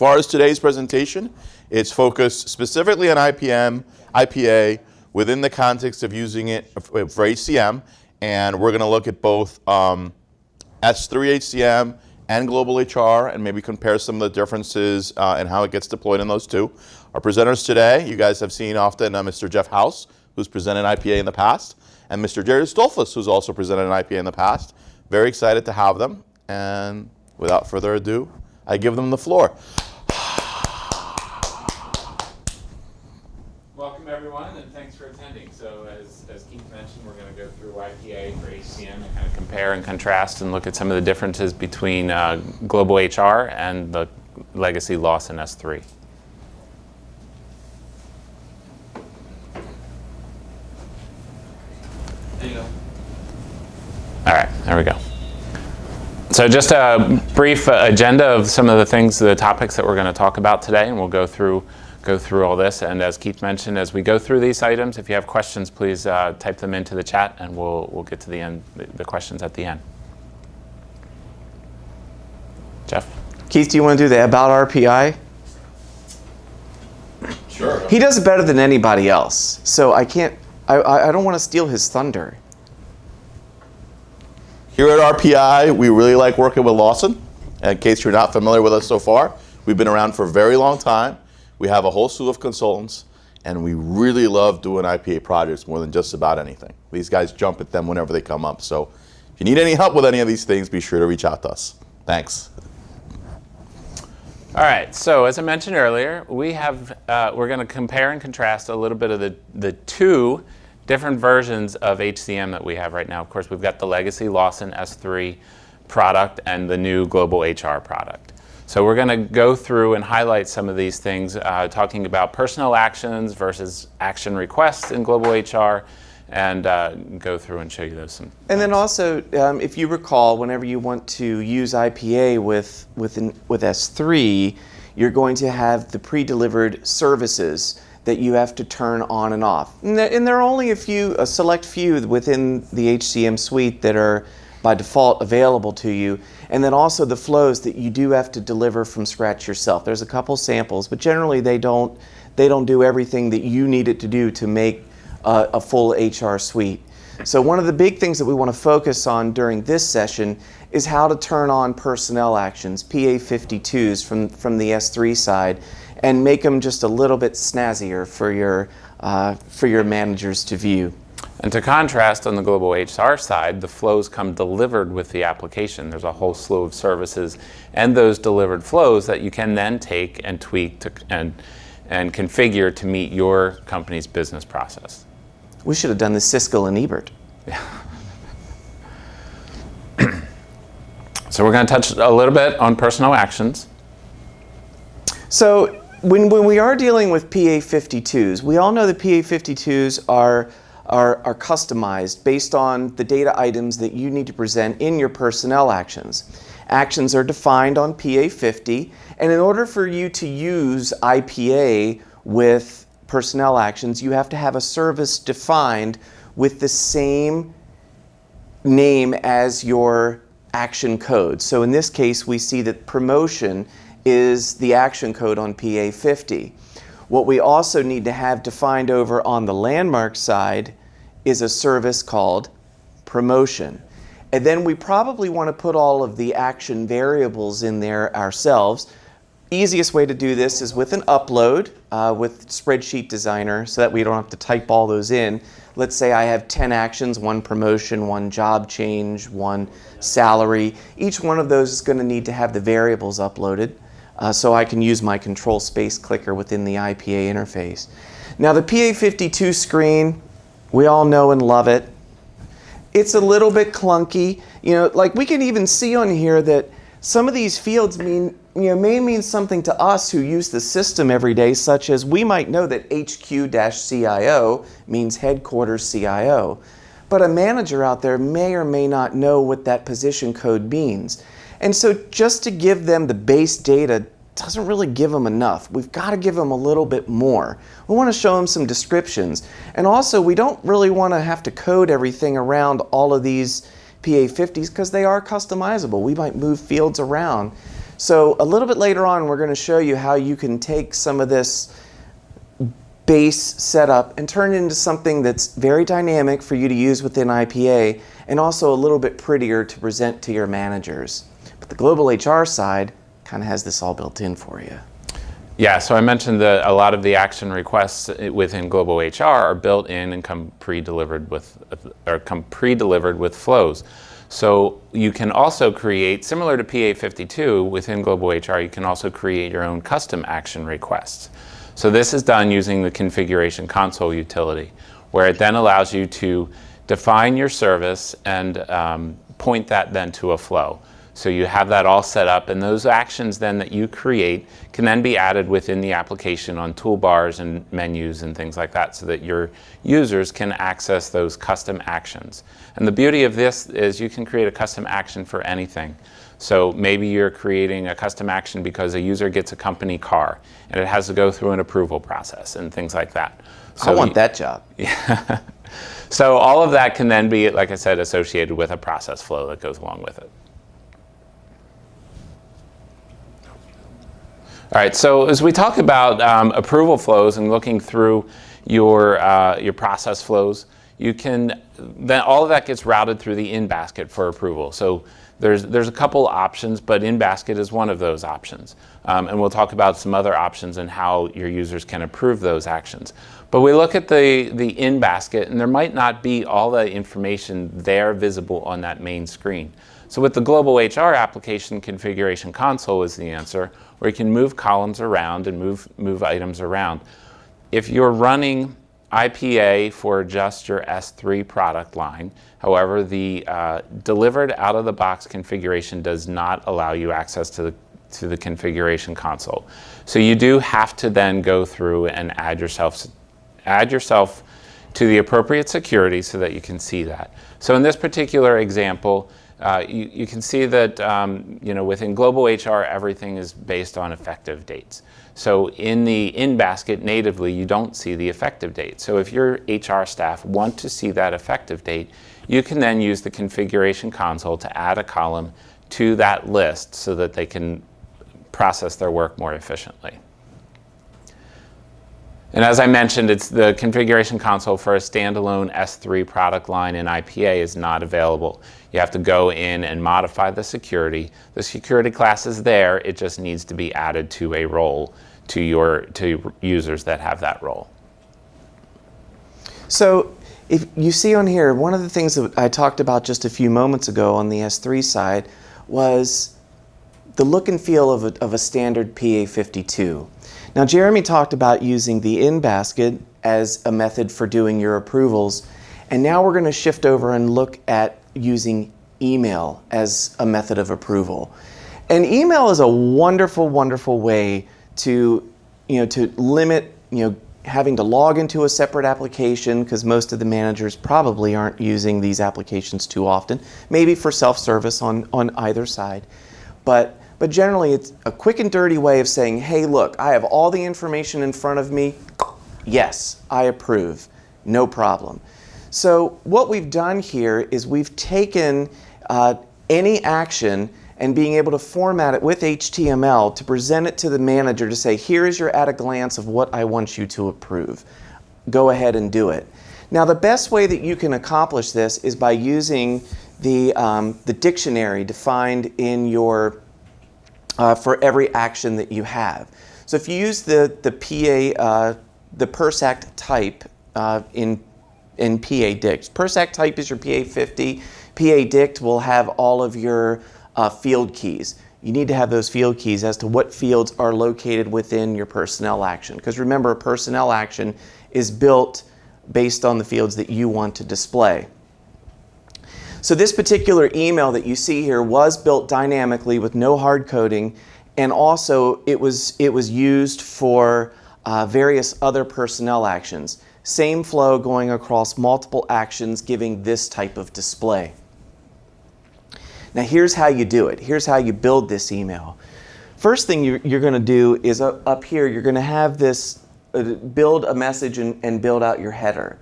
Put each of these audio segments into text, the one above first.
far as today's presentation, it's focused specifically on IPA within the context of using it for HCM, and we're going to look at both S3 HCM and global HR, and maybe compare some of the differences and how it gets deployed in those two. Our presenters today, you guys have seen often Mr. Jeff House, who's presented IPA in the past, and Mr. Jerry Stolfus, who's also presented an IPA in the past. Very excited to have them, and without further ado, I give them the floor. Welcome everyone, and thanks for attending. So as Keith mentioned, we're going to go through IPA for HCM and kind of compare and contrast and look at some of the differences between global HR and the legacy Lawson S3. There you go. All right, there we go. So just a brief agenda of some of the topics that we're going to talk about today, and we'll go through all this. And as Keith mentioned, as we go through these items, if you have questions, please type them into the chat, and we'll get to the end, the questions at the end. Jeff? Keith, do you want to do the About RPI? Sure. He does it better than anybody else, so I don't want to steal his thunder. Here at RPI, we really like working with Lawson. In case you're not familiar with us so far, we've been around for a very long time. We have a whole slew of consultants, and we really love doing IPA projects more than just about anything. These guys jump at them whenever they come up. So if you need any help with any of these things, be sure to reach out to us. Thanks. All right, so as I mentioned earlier, we're going to compare and contrast a little bit of the two different versions of HCM that we have right now. Of course, we've got the legacy Lawson S3 product and the new global HR product. So we're going to go through and highlight some of these things, talking about personnel actions versus action requests in global HR, and go through and show you those. And then also, if you recall, whenever you want to use IPA with S3, you're going to have the pre-delivered services that you have to turn on and off. And there are only a select few within the HCM suite that are by default available to you. And then also the flows that you do have to deliver from scratch yourself. There's a couple samples, but generally they don't do everything that you need it to do to make a full HR suite. So one of the big things that we want to focus on during this session is how to turn on personnel actions, PA52s from the S3 side, and make them just a little bit snazzier for your managers to view. And to contrast, on the global HR side, the flows come delivered with the application. There's a whole slew of services and those delivered flows that you can then take and tweak and configure to meet your company's business process. We should have done the Siskel and Ebert. Yeah. So we're going to touch a little bit on personnel actions. So when we are dealing with PA52s, we all know that PA52s are customized based on the data items that you need to present in your personnel actions. Actions are defined on PA50, and in order for you to use IPA with personnel actions, you have to have a service defined with the same name as your action code. So in this case, we see that promotion is the action code on PA50. What we also need to have defined over on the landmark side is a service called promotion. And then we probably want to put all of the action variables in there ourselves. Easiest way to do this is with an upload with Spreadsheet Designer, so that we don't have to type all those in. Let's say I have 10 actions, one promotion, one job change, one salary. Each one of those is going to need to have the variables uploaded, so I can use my control space clicker within the IPA interface. Now the PA52 screen, we all know and love it. It's a little bit clunky. You know, like we can even see on here that some of these fields may mean something to us who use the system every day, such as we might know that HQ-CIO means headquarters CIO. But a manager out there may or may not know what that position code means. And so just to give them the base data doesn't really give them enough. We've got to give them a little bit more. We want to show them some descriptions. And also, we don't really want to have to code everything around all of these PA50s because they are customizable. We might move fields around. So a little bit later on, we're going to show you how you can take some of this base setup and turn it into something that's very dynamic for you to use within IPA and also a little bit prettier to present to your managers. But the global HR side kind of has this all built in for you. Yeah, so I mentioned that a lot of the action requests within global HR are built in and come pre-delivered with flows. So you can also create, similar to PA52 within global HR, you can also create your own custom action requests. So this is done using the configuration console utility, where it then allows you to define your service and point that then to a flow. So you have that all set up, and those actions then that you create can then be added within the application on toolbars and menus and things like that, so that your users can access those custom actions. And the beauty of this is you can create a custom action for anything. So maybe you're creating a custom action because a user gets a company car and it has to go through an approval process and things like that. So I want that job. Yeah. So all of that can then be, like I said, associated with a process flow that goes along with it. All right, so as we talk about approval flows and looking through your process flows, you can, then all of that gets routed through the in-basket for approval. So there's a couple options, but in-basket is one of those options. And we'll talk about some other options and how your users can approve those actions. But we look at the in-basket, and there might not be all the information there visible on that main screen. So with the global HR application, configuration console is the answer, where you can move columns around and move items around. If you're running IPA for just your S3 product line, however, the delivered out-of-the-box configuration does not allow you access to the configuration console. So you do have to then go through and add yourself to the appropriate security so that you can see that. So in this particular example, you can see that within global HR, everything is based on effective dates. So in the in-basket natively, you don't see the effective date. So if your HR staff want to see that effective date, you can then use the configuration console to add a column to that list so that they can process their work more efficiently. And as I mentioned, it's the configuration console for a standalone S3 product line in IPA is not available. You have to go in and modify the security. The security class is there, it just needs to be added to a role to users that have that role. So if you see on here, one of the things that I talked about just a few moments ago on the S3 side was the look and feel of a standard PA52. Now, Jeremy talked about using the in-basket as a method for doing your approvals, and now we're going to shift over and look at using email as a method of approval. And email is a wonderful, wonderful way to limit, having to log into a separate application, because most of the managers probably aren't using these applications too often, maybe for self-service on either side. But generally, it's a quick and dirty way of saying, hey, look, I have all the information in front of me. Yes, I approve. No problem. So what we've done here is we've taken any action and being able to format it with HTML to present it to the manager to say, here is your at-a-glance of what I want you to approve. Go ahead and do it. Now, the best way that you can accomplish this is by using the dictionary defined in your for every action that you have. So if you use the PERSACT type in PA Dict. PERSACT type is your PA50. PA Dict will have all of your field keys. You need to have those field keys as to what fields are located within your personnel action. Because remember, a personnel action is built based on the fields that you want to display. So this particular email that you see here was built dynamically with no hard coding, and also it was used for various other personnel actions. Same flow going across multiple actions, giving this type of display. Now here's how you do it. Here's how you build this email. First thing you're going to do is up here, you're going to have this build a message and build out your header.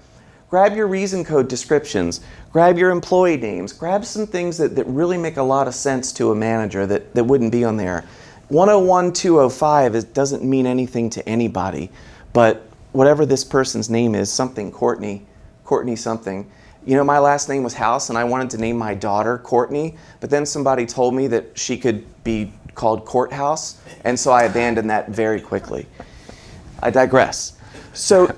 Grab your reason code descriptions, grab your employee names, grab some things that really make a lot of sense to a manager that wouldn't be on there. 101-205 it doesn't mean anything to anybody, but whatever this person's name is, something Courtney something. You know, my last name was House, and I wanted to name my daughter Courtney, but then somebody told me that she could be called Courthouse, and so I abandoned that very quickly. I digress. So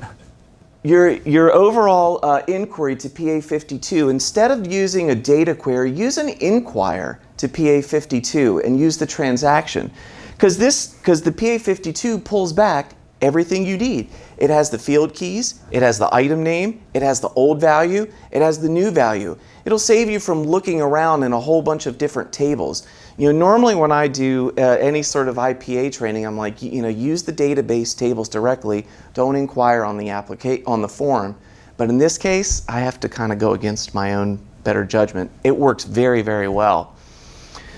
your overall inquiry to PA52, instead of using a data query, use an inquire to PA52 and use the transaction. Because the PA52 pulls back everything you need. It has the field keys, it has the item name, it has the old value, it has the new value. It'll save you from looking around in a whole bunch of different tables. You know, normally when I do any sort of IPA training, I'm like, you know, use the database tables directly. Don't inquire on the form. But in this case, I have to kind of go against my own better judgment. It works very, very well.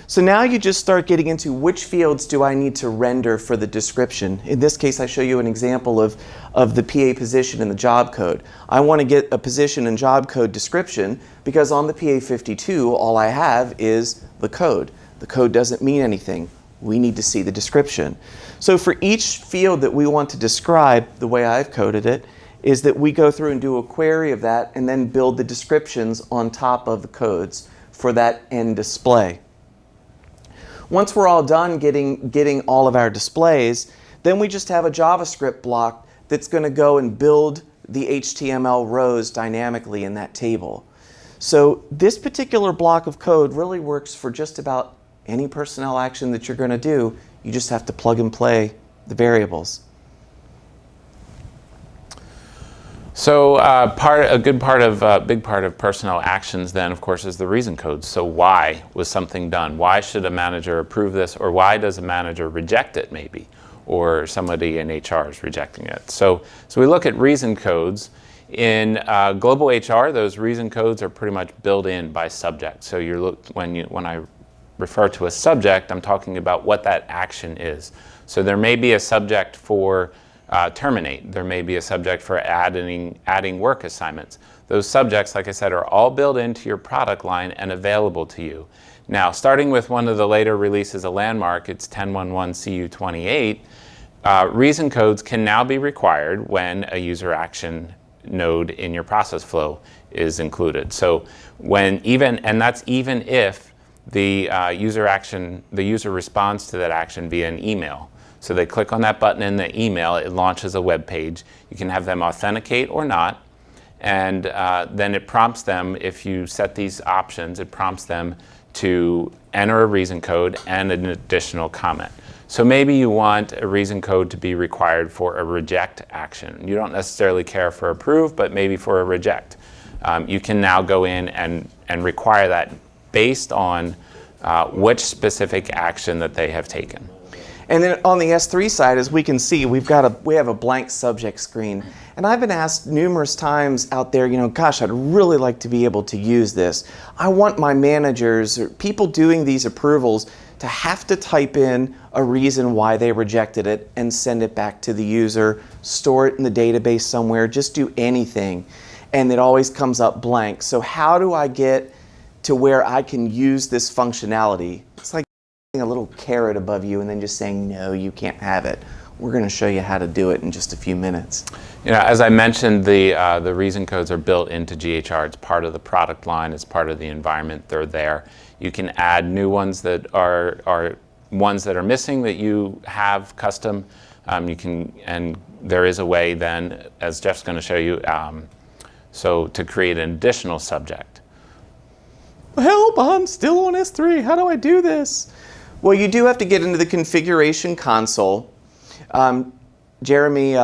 So now you just start getting into which fields do I need to render for the description. In this case, I show you an example of the PA position in the job code. I want to get a position and job code description because on the PA52, all I have is the code. The code doesn't mean anything. We need to see the description. So for each field that we want to describe, the way I've coded it, is that we go through and do a query of that and then build the descriptions on top of the codes for that end display. Once we're all done getting all of our displays, then we just have a JavaScript block that's going to go and build the HTML rows dynamically in that table. So this particular block of code really works for just about any personnel action that you're going to do. You just have to plug and play the variables. So a big part of personnel actions then, of course, is the reason codes. So why was something done? Why should a manager approve this? Or why does a manager reject it maybe? Or somebody in HR is rejecting it. So we look at reason codes. In global HR, those reason codes are pretty much built in by subject. So when I refer to a subject, I'm talking about what that action is. So there may be a subject for terminate. There may be a subject for adding work assignments. Those subjects, like I said, are all built into your product line and available to you. Now, starting with one of the later releases of Landmark, it's 10.11 CU28, reason codes can now be required when a user action node in your process flow is included. So that's even if the user responds to that action via an email. So they click on that button in the email, it launches a web page. You can have them authenticate or not, and then it prompts them, if you set these options, it prompts them to enter a reason code and an additional comment. So maybe you want a reason code to be required for a reject action. You don't necessarily care for approve, but maybe for a reject. You can now go in and require that based on which specific action that they have taken. And then on the S3 side, as we can see, we have a blank subject screen. And I've been asked numerous times out there, you know, gosh, I'd really like to be able to use this. I want my managers or people doing these approvals to have to type in a reason why they rejected it and send it back to the user, store it in the database somewhere, just do anything. And it always comes up blank. So how do I get to where I can use this functionality? It's like a little carrot above you and then just saying, no, you can't have it. We're going to show you how to do it in just a few minutes. You know, as I mentioned, the reason codes are built into GHR. It's part of the product line. It's part of the environment. They're there. You can add new ones that are ones that are missing that you have custom. And there is a way then, as Jeff's going to show you, so to create an additional subject. Help, I'm still on S3. How do I do this? Well, you do have to get into the configuration console. Jeremy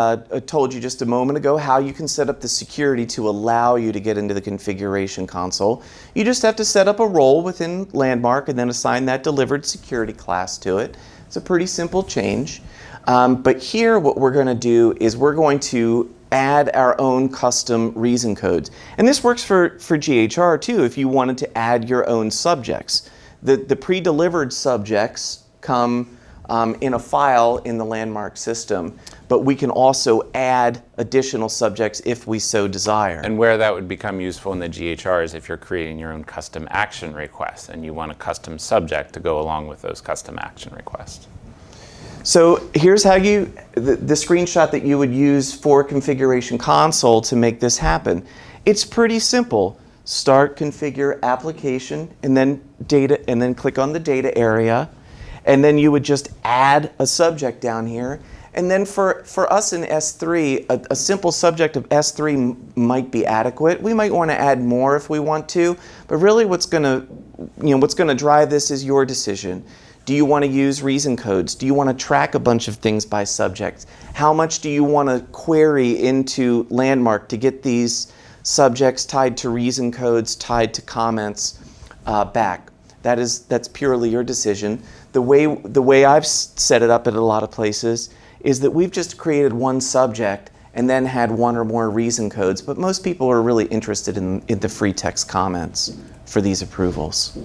told you just a moment ago how you can set up the security to allow you to get into the configuration console. You just have to set up a role within Landmark and then assign that delivered security class to it. It's a pretty simple change. But here what we're going to do is we're going to add our own custom reason codes. And this works for GHR too if you wanted to add your own subjects. The pre-delivered subjects come in a file in the Landmark system, but we can also add additional subjects if we so desire. And where that would become useful in the GHR is if you're creating your own custom action requests and you want a custom subject to go along with those custom action requests. So here's how the screenshot that you would use for Configuration Console to make this happen. It's pretty simple. Start, configure, application, and then data, and then click on the data area. And then you would just add a subject down here. And then for us in S3, a simple subject of S3 might be adequate. We might want to add more if we want to, but really what's going to drive this is your decision. Do you want to use reason codes? Do you want to track a bunch of things by subject? How much do you want to query into Landmark to get these subjects tied to reason codes, tied to comments back? That's purely your decision. The way I've set it up at a lot of places is that we've just created one subject and then had one or more reason codes, but most people are really interested in the free text comments for these approvals.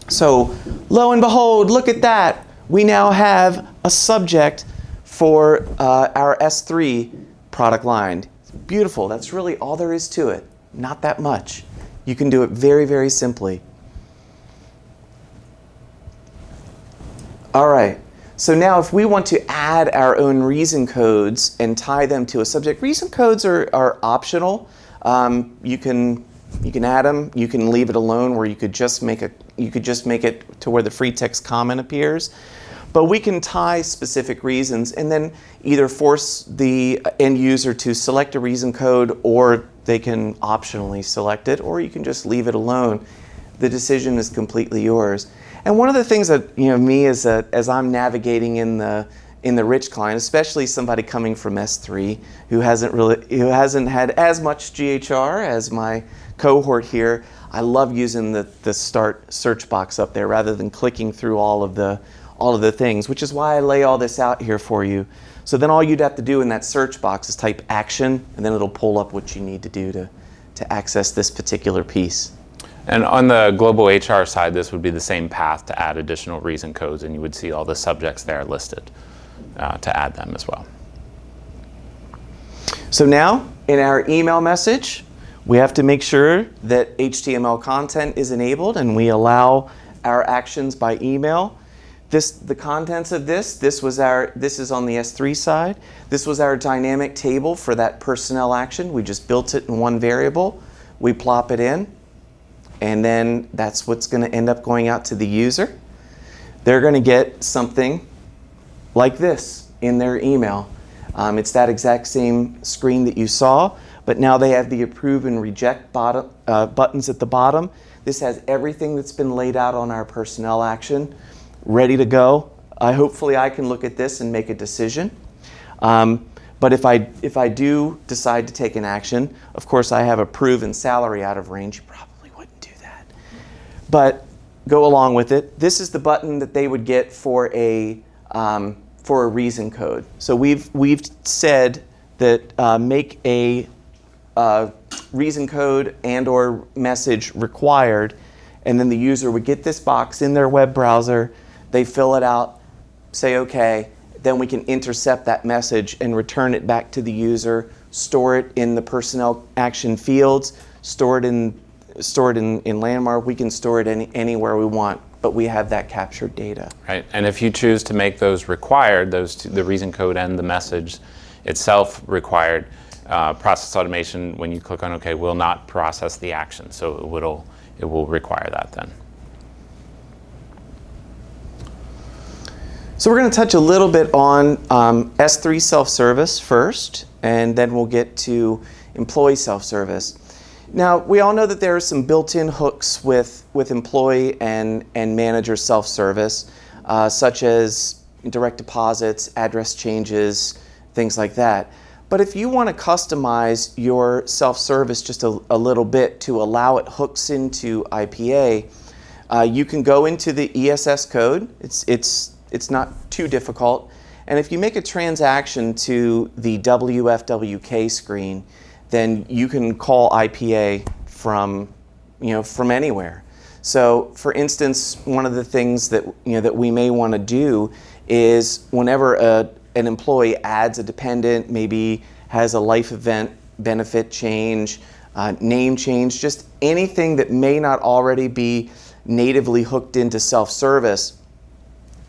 So lo and behold, look at that. We now have a subject for our S3 product line. Beautiful. That's really all there is to it. Not that much. You can do it very, very simply. All right. So now if we want to add our own reason codes and tie them to a subject, reason codes are optional. You can add them. You can leave it alone, where you could just make it to where the free text comment appears. But we can tie specific reasons and then either force the end user to select a reason code, or they can optionally select it, or you can just leave it alone. The decision is completely yours. And one of the things that me as I'm navigating in the rich client, especially somebody coming from S3 who hasn't had as much GHR as my cohort here, I love using the start search box up there rather than clicking through all of the things, which is why I lay all this out here for you. So then all you'd have to do in that search box is type action, and then it'll pull up what you need to do to access this particular piece. And on the global HR side, this would be the same path to add additional reason codes, and you would see all the subjects there listed to add them as well. So now, in our email message, we have to make sure that HTML content is enabled, and we allow our actions by email. The contents of this is on the S3 side. This was our dynamic table for that personnel action. We just built it in one variable. We plop it in. And then that's what's going to end up going out to the user. They're going to get something like this in their email. It's that exact same screen that you saw, but now they have the approve and reject buttons at the bottom. This has everything that's been laid out on our personnel action ready to go. Hopefully I can look at this and make a decision. But if I do decide to take an action, of course I have approve and salary out of range. You probably wouldn't do that. But go along with it. This is the button that they would get for a reason code. So we've said that make a reason code and or message required, and then the user would get this box in their web browser. They fill it out, say OK. Then we can intercept that message and return it back to the user, store it in the personnel action fields, store it in Landmark. We can store it anywhere we want, but we have that captured data. Right, and if you choose to make those required, the reason code and the message itself required, process automation, when you click on OK, will not process the action. So it will require that then. So we're going to touch a little bit on S3 self-service first, and then we'll get to employee self-service. Now, we all know that there are some built-in hooks with employee and manager self-service, such as direct deposits, address changes, things like that. But if you want to customize your self-service just a little bit to allow it hooks into IPA, you can go into the ESS code. It's not too difficult. And if you make a transaction to the WFWK screen, then you can call IPA from anywhere. So for instance, one of the things that we may want to do is whenever an employee adds a dependent, maybe has a life event, benefit change, name change, just anything that may not already be natively hooked into self-service,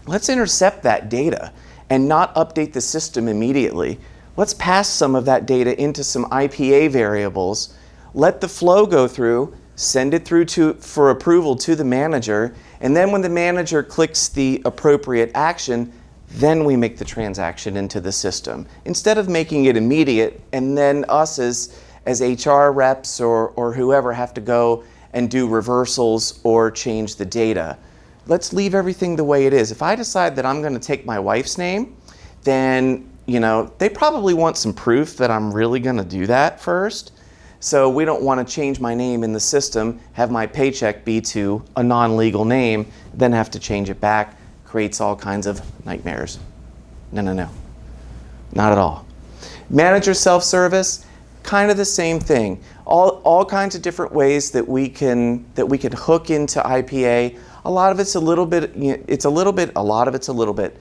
let's intercept that data and not update the system immediately. Let's pass some of that data into some IPA variables, let the flow go through, send it through for approval to the manager, and then when the manager clicks the appropriate action, then we make the transaction into the system. Instead of making it immediate, and then us as HR reps or whoever have to go and do reversals or change the data. Let's leave everything the way it is. If I decide that I'm going to take my wife's name, then they probably want some proof that I'm really going to do that first. So we don't want to change my name in the system, have my paycheck be to a non-legal name, then have to change it back. Creates all kinds of nightmares. No. Not at all. Manager self-service, kind of the same thing. All kinds of different ways that we can hook into IPA. A lot of it's a little bit. A lot of it's a little bit.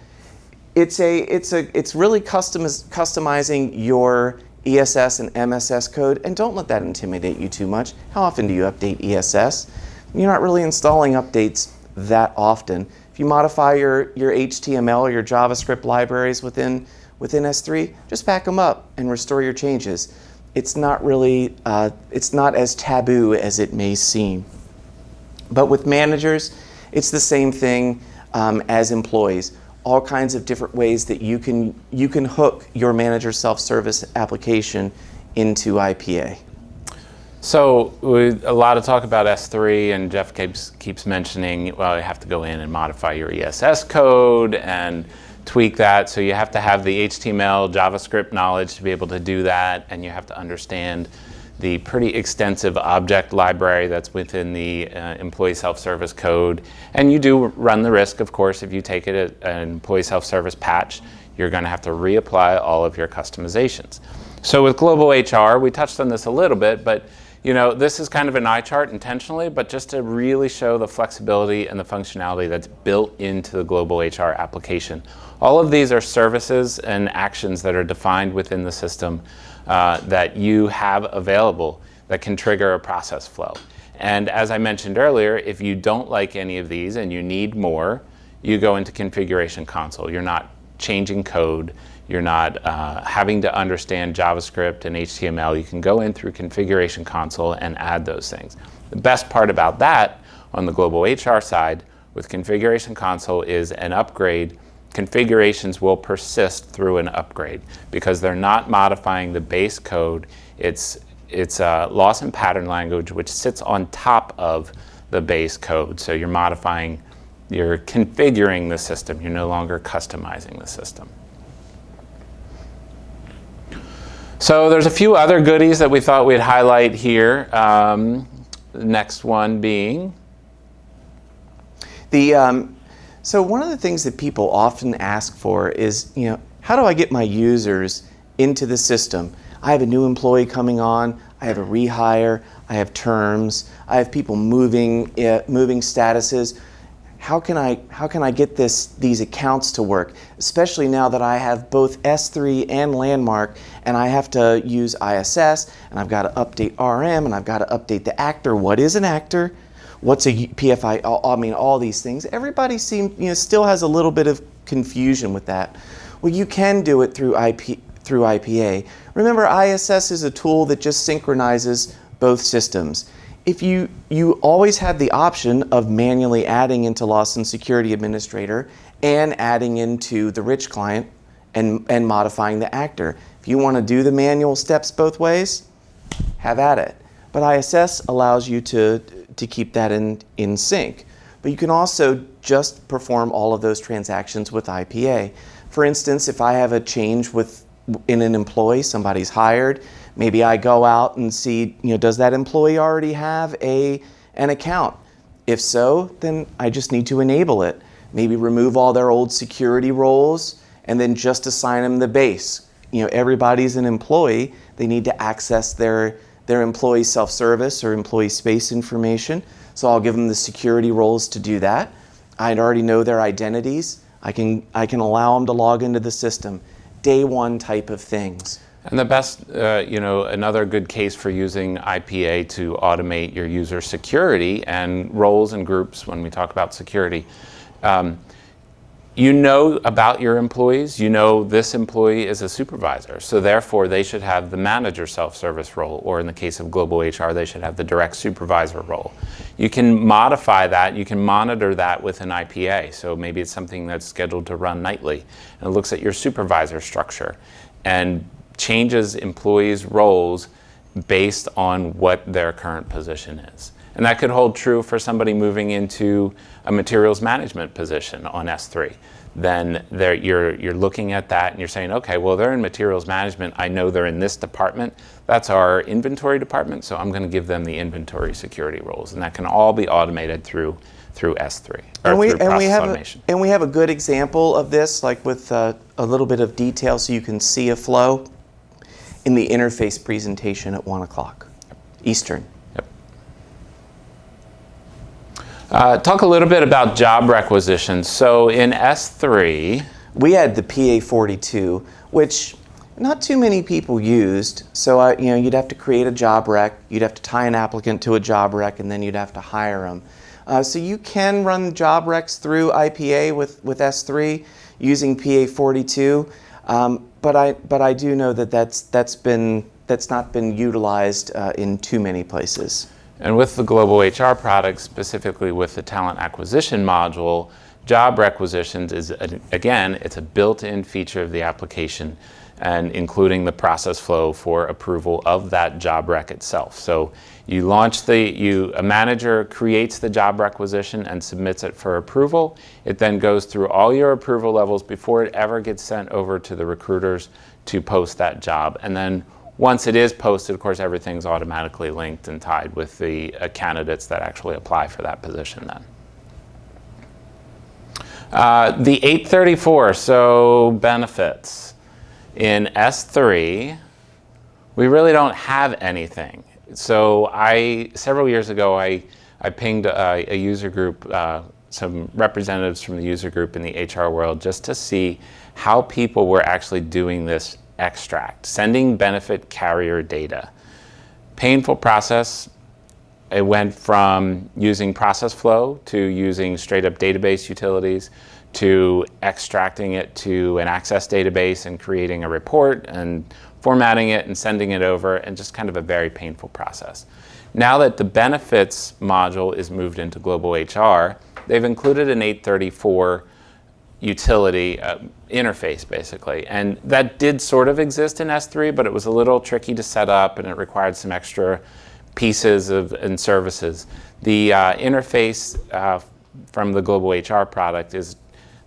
It's really customizing your ESS and MSS code, and don't let that intimidate you too much. How often do you update ESS? You're not really installing updates that often. If you modify your HTML or your JavaScript libraries within S3, just back them up and restore your changes. It's not really, it's not as taboo as it may seem. But with managers, it's the same thing as employees. All kinds of different ways that you can hook your manager self-service application into IPA. So a lot of talk about S3, and Jeff keeps mentioning, well, you have to go in and modify your ESS code and tweak that. So you have to have the HTML, JavaScript knowledge to be able to do that, and you have to understand the pretty extensive object library that's within the employee self-service code. And you do run the risk, of course, if you take it at an employee self-service patch, you're going to have to reapply all of your customizations. So with Global HR, we touched on this a little bit, but this is kind of an eye chart intentionally, but just to really show the flexibility and the functionality that's built into the Global HR application. All of these are services and actions that are defined within the system that you have available that can trigger a process flow. And as I mentioned earlier, if you don't like any of these and you need more, you go into Configuration Console. You're not changing code. You're not having to understand JavaScript and HTML. You can go in through Configuration Console and add those things. The best part about that on the Global HR side with Configuration Console is an upgrade. Configurations will persist through an upgrade because they're not modifying the base code. It's a loss and pattern language which sits on top of the base code. So you're configuring the system. You're no longer customizing the system. So there's a few other goodies that we thought we'd highlight here. The next one being so one of the things that people often ask for is, how do I get my users into the system? I have a new employee coming on, I have a rehire, I have terms, I have people moving statuses. How can I get these accounts to work? Especially now that I have both S3 and Landmark, and I have to use ISS, and I've got to update RM, and I've got to update the actor. What is an actor? What's a PFI? I mean, all these things. Everybody still has a little bit of confusion with that. Well, you can do it through IPA. Remember, ISS is a tool that just synchronizes both systems. If you always have the option of manually adding into Loss and Security Administrator and adding into the rich client and modifying the actor. If you want to do the manual steps both ways, have at it. But ISS allows you to keep that in sync. But you can also just perform all of those transactions with IPA. For instance, if I have a change in an employee, somebody's hired, maybe I go out and see, does that employee already have an account? If so, then I just need to enable it. Maybe remove all their old security roles and then just assign them the base. Everybody's an employee. They need to access their employee self-service or employee space information. So I'll give them the security roles to do that. I already know their identities. I can allow them to log into the system. Day one type of things. And the best, another good case for using IPA to automate your user security and roles and groups when we talk about security. you know about your employees. You know this employee is a supervisor, so therefore they should have the manager self-service role, or in the case of global HR, they should have the direct supervisor role. You can modify that, you can monitor that with an IPA. So maybe it's something that's scheduled to run nightly, and it looks at your supervisor structure and changes employees' roles based on what their current position is. And that could hold true for somebody moving into a materials management position on S3. Then you're looking at that and you're saying, okay, well, they're in materials management. I know they're in this department. That's our inventory department, so I'm going to give them the inventory security roles. And that can all be automated through S3, or through process automation. And we have a good example of this, like with a little bit of detail so you can see a flow in the interface presentation at 1 o'clock Eastern. Talk a little bit about job requisitions. So in S3, we had the PA42, which not too many people used. So you'd have to create a job rec, you'd have to tie an applicant to a job rec, and then you'd have to hire them. So you can run job recs through IPA with S3 using PA42, but I do know that that's not been utilized in too many places. And with the global HR products, specifically with the talent acquisition module, job requisitions is, again, it's a built-in feature of the application, and including the process flow for approval of that job rec itself. So you launch a manager creates the job requisition and submits it for approval. It then goes through all your approval levels before it ever gets sent over to the recruiters to post that job. And then once it is posted, of course, everything's automatically linked and tied with the candidates that actually apply for that position then. The 834, so benefits. In S3, we really don't have anything. So several years ago, I pinged a user group, some representatives from the user group in the HR world, just to see how people were actually doing this extract, sending benefit carrier data. Painful process. It went from using process flow to using straight up database utilities to extracting it to an access database and creating a report and formatting it and sending it over, and just kind of a very painful process. Now that the benefits module is moved into global HR, they've included an 834 utility interface, basically. And that did sort of exist in S3, but it was a little tricky to set up and it required some extra pieces and services. The interface from the global HR product is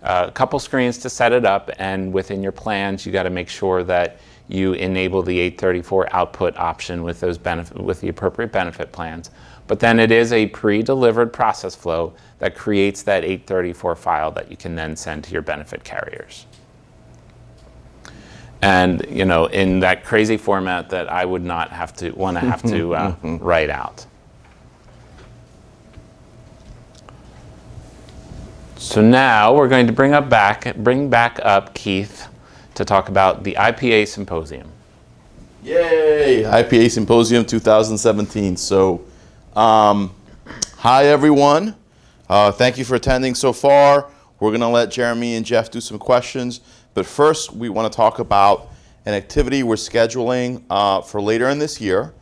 a couple screens to set it up, and within your plans, you got to make sure that you enable the 834 output option with the appropriate benefit plans. But then it is a pre-delivered process flow that creates that 834 file that you can then send to your benefit carriers. And in that crazy format that I would not want to have to write out. So now we're going to bring back up Keith to talk about the IPA Symposium. Yay! IPA Symposium 2017. So, hi everyone. Thank you for attending so far. We're going to let Jeremy and Jeff do some questions. But first, we want to talk about an activity we're scheduling for later in this year,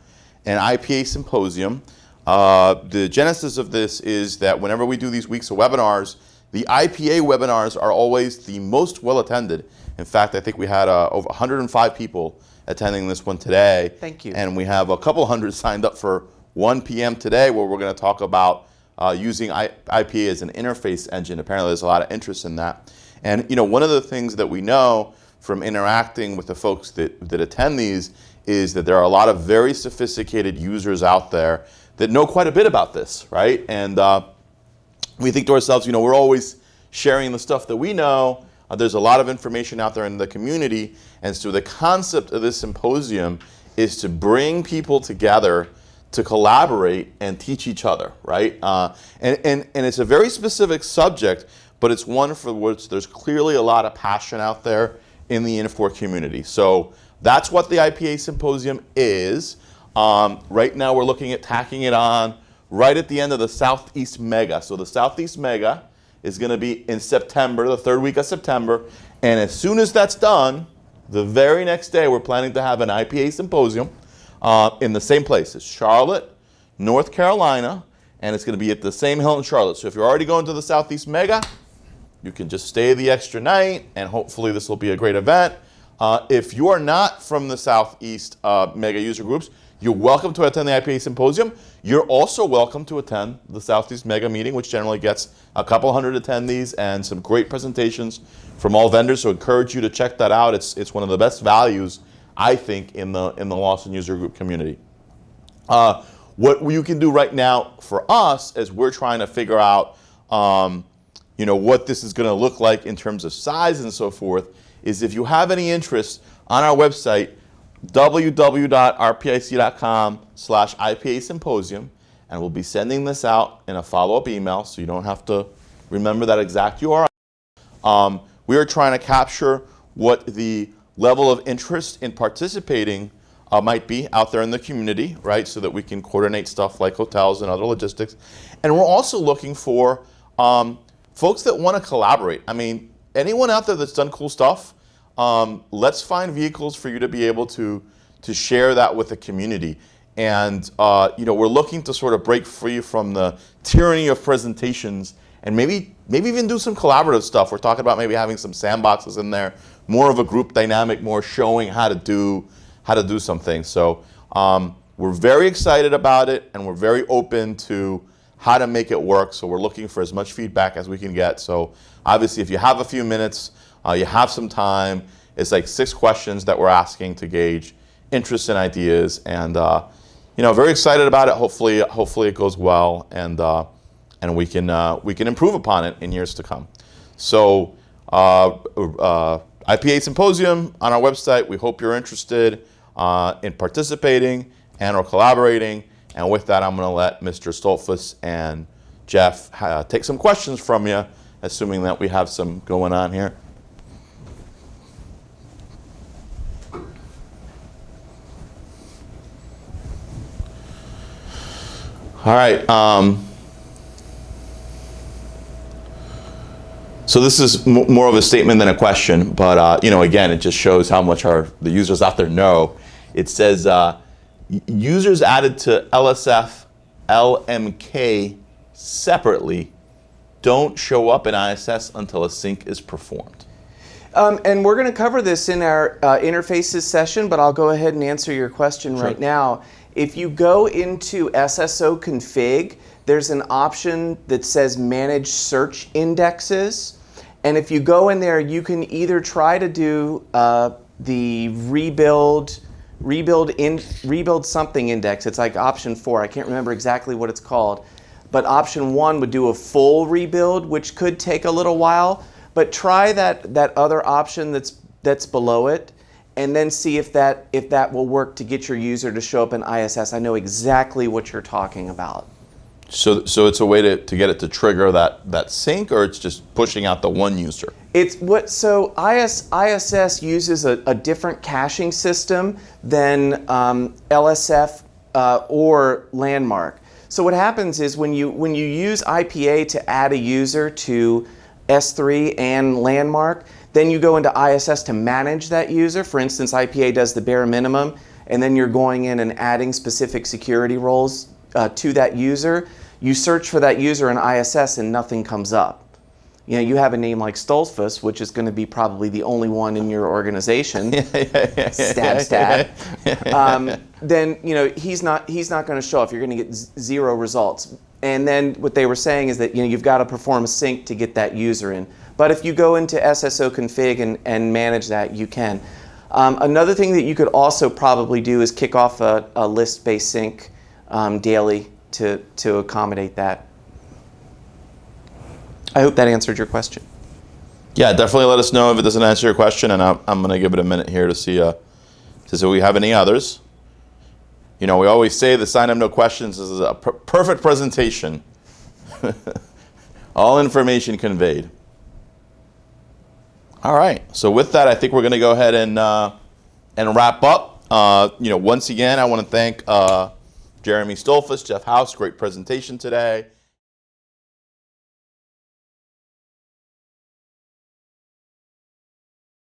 an IPA Symposium. The genesis of this is that whenever we do these weeks of webinars, the IPA webinars are always the most well attended. In fact, I think we had over 105 people attending this one today. Thank you. And we have a couple hundred signed up for 1 p.m. today, where we're going to talk about using IPA as an interface engine. Apparently, there's a lot of interest in that. And one of the things that we know from interacting with the folks that attend these is that there are a lot of very sophisticated users out there that know quite a bit about this, right? And we think to ourselves, we're always sharing the stuff that we know. There's a lot of information out there in the community. And so the concept of this symposium is to bring people together to collaborate and teach each other, right? And it's a very specific subject, but it's one for which there's clearly a lot of passion out there in the Infor community. So that's what the IPA Symposium is. Right now we're looking at tacking it on right at the end of the Southeast Mega. So the Southeast Mega is going to be in September, the third week of September. And as soon as that's done, the very next day, we're planning to have an IPA Symposium in the same place. It's Charlotte, North Carolina, and it's going to be at the same Hilton Charlotte. So if you're already going to the Southeast Mega, you can just stay the extra night, and hopefully this will be a great event. If you are not from the Southeast Mega user groups, you're welcome to attend the IPA Symposium. You're also welcome to attend the Southeast Mega meeting, which generally gets a couple hundred attendees and some great presentations from all vendors. So I encourage you to check that out. It's one of the best values, I think, in the Lawson user group community. What you can do right now for us as we're trying to figure out what this is going to look like in terms of size and so forth, is if you have any interest on our website, www.rpic.com/IPA Symposium, and we'll be sending this out in a follow-up email, so you don't have to remember that exact URL. We are trying to capture what the level of interest in participating might be out there in the community, right, so that we can coordinate stuff like hotels and other logistics. And we're also looking for folks that want to collaborate. I mean, anyone out there that's done cool stuff, let's find vehicles for you to be able to share that with the community. And we're looking to sort of break free from the tyranny of presentations and maybe even do some collaborative stuff. We're talking about maybe having some sandboxes in there, more of a group dynamic, more showing how to do some things. So we're very excited about it, and we're very open to how to make it work. So we're looking for as much feedback as we can get. So obviously, if you have a few minutes, you have some time, it's like 6 questions that we're asking to gauge interest and ideas, and very excited about it. Hopefully it goes well, and we can improve upon it in years to come. So IPA Symposium on our website. We hope you're interested in participating and or collaborating. And with that, I'm going to let Mr. Stoltzfus and Jeff take some questions from you, assuming that we have some going on here. All right. So this is more of a statement than a question, but again, it just shows how much the users out there know. It says users added to LSF, LMK separately don't show up in ISS until a sync is performed. And we're going to cover this in our interfaces session, but I'll go ahead and answer your question right now. If you go into SSO config, there's an option that says manage search indexes. And if you go in there, you can either try to do the rebuild something index. It's like option 4. I can't remember exactly what it's called. But option 1 would do a full rebuild, which could take a little while. But try that other option that's below it, and then see if that will work to get your user to show up in ISS. I know exactly what you're talking about. So it's a way to get it to trigger that sync, or it's just pushing out the one user? So ISS uses a different caching system than LSF or Landmark. So what happens is when you use IPA to add a user to S3 and Landmark, then you go into ISS to manage that user. For instance, IPA does the bare minimum, and then you're going in and adding specific security roles to that user. You search for that user in ISS and nothing comes up. You have a name like Stoltzfus, which is going to be probably the only one in your organization. Stab. Then he's not going to show up. You're going to get 0 results. And then what they were saying is that you've got to perform a sync to get that user in. But if you go into SSO config and manage that, you can. Another thing that you could also probably do is kick off a list-based sync daily to accommodate that. I hope that answered your question. Yeah, definitely let us know if it doesn't answer your question, and I'm going to give it a minute here to see if we have any others. We always say the sign of no questions is a perfect presentation. All information conveyed. All right, so with that, I think we're going to go ahead and wrap up. Once again, I want to thank Jeremy Stoltzfus, Jeff House, great presentation today.